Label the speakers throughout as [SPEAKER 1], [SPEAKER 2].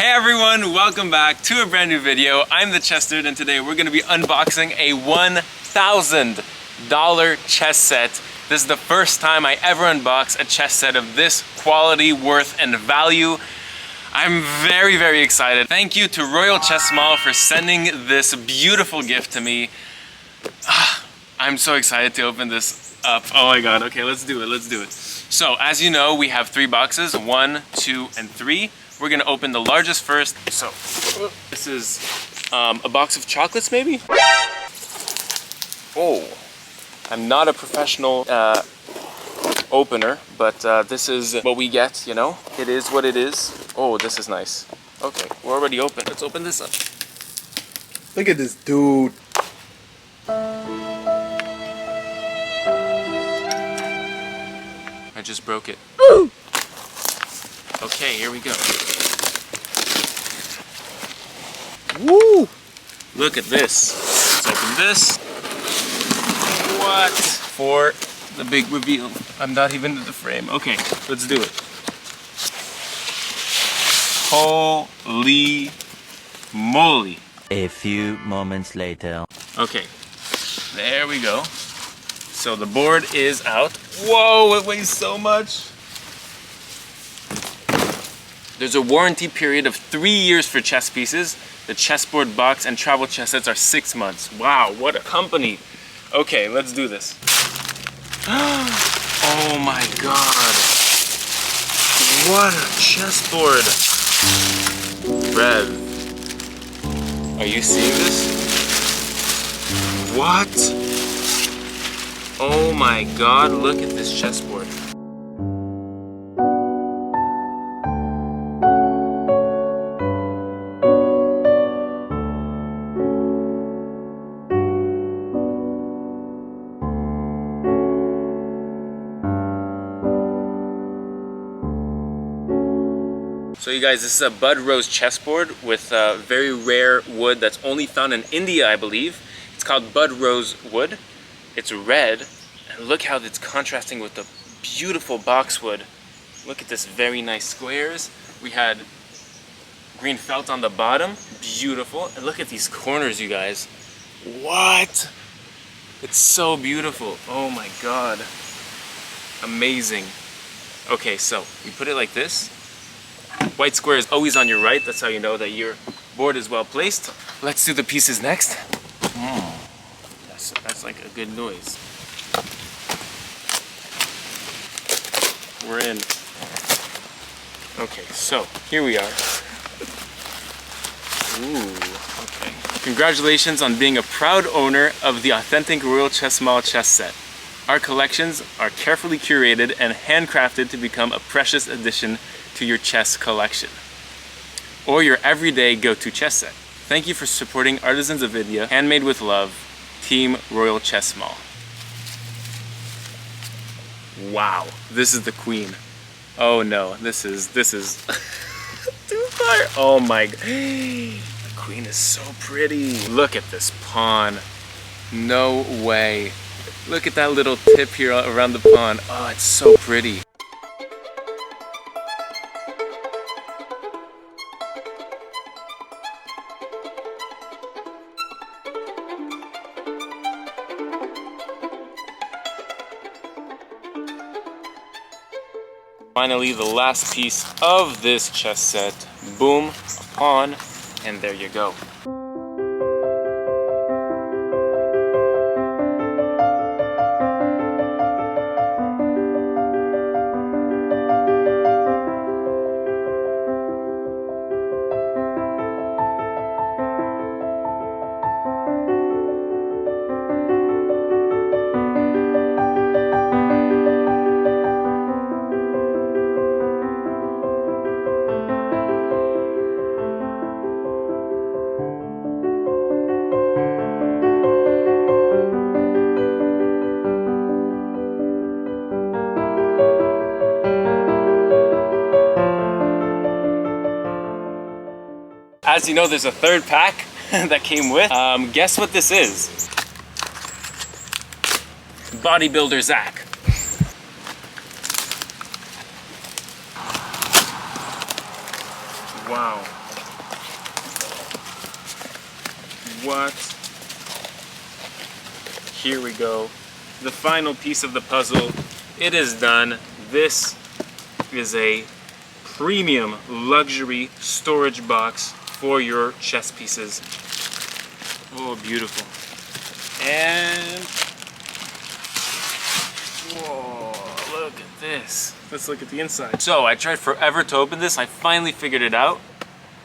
[SPEAKER 1] Hey everyone, welcome back to a brand new video. I'm the Chess Dude, and today we're going to be unboxing a $1,000 chess set. This is the first time I ever unbox a chess set of this quality, worth, and value. I'm very excited. Thank you to Royal Chess Mall for sending this beautiful gift to me. I'm so excited to open this up. Oh my god, okay, let's do it. So, as you know, we have 3 boxes, 1, 2, and 3. We're gonna open the largest first. So, this is a box of chocolates, maybe? Oh, I'm not a professional opener, but this is what we get, you know? It is what it is. Oh, this is nice. Okay, we're already open. Let's open this up.
[SPEAKER 2] Look at this dude.
[SPEAKER 1] I just broke it. Okay, here we go. Woo! Look at this. Let's open this. What? For the big reveal. I'm not even in the frame. Okay, let's do it. Holy moly.
[SPEAKER 3] A few moments later.
[SPEAKER 1] Okay, there we go. So the board is out. Whoa, it weighs so much. There's a warranty period of 3 years for chess pieces. The chessboard box and travel chess sets are 6 months. Wow, what a company. Okay, let's do this. Oh my god. What a chessboard. Rev. Are you seeing this? What? Oh my god, look at this chessboard. So you guys, this is a Bud Rose chessboard with very rare wood that's only found in India, I believe. It's called Bud Rose wood. It's red, and look how it's contrasting with the beautiful boxwood. Look at this very nice squares. We had green felt on the bottom, beautiful. And look at these corners, you guys. What? It's so beautiful. Oh my god. Amazing. Okay, so you put it like this. White square is always on your right. That's how you know that your board is well placed. Let's do the pieces next. That's like a good noise. We're in. Okay, so here we are. Ooh, okay. Congratulations on being a proud owner of the authentic Royal Chess Mall chess set. Our collections are carefully curated and handcrafted to become a precious addition to your chess collection or your everyday go-to chess set. Thank you for supporting Artisans of India, handmade with love, Team Royal Chess Mall. Wow, this is the queen. Oh no, this is too far. Oh my god, the queen is so pretty. Look at this pawn. No way. Look at that little tip here around the pawn. Oh, it's so pretty. Finally, the last piece of this chess set. Boom, a pawn, and there you go. As you know, there's a third pack that came with. Guess what this is? Bodybuilder Zach. Wow. What? Here we go. The final piece of the puzzle. It is done. This is a premium luxury storage box for your chess pieces. Oh, beautiful. And whoa, look at this. Let's look at the inside. So I tried forever to open this. I finally figured it out.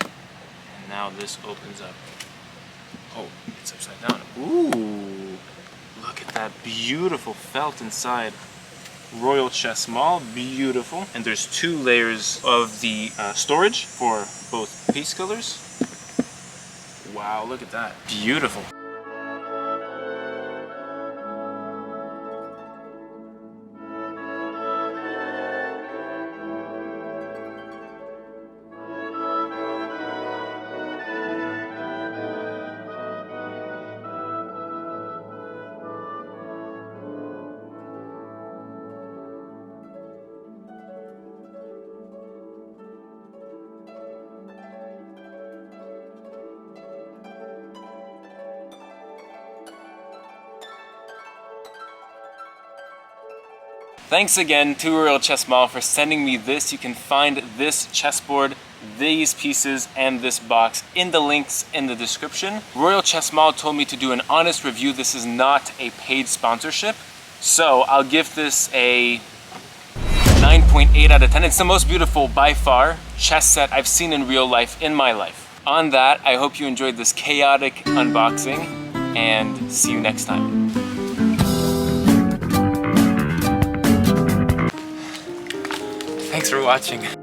[SPEAKER 1] And now this opens up. Oh, it's upside down. Ooh, look at that beautiful felt inside. Royal chess maul, beautiful. And there's 2 layers of the storage for both piece colors. Wow, look at that. Beautiful. Thanks again to Royal Chess Mall for sending me this. You can find this chessboard, these pieces, and this box in the links in the description. Royal Chess Mall told me to do an honest review. This is not a paid sponsorship. So I'll give this a 9.8 out of 10. It's the most beautiful, by far, chess set I've seen in real life in my life. On that, I hope you enjoyed this chaotic unboxing, and see you next time. Thanks for watching.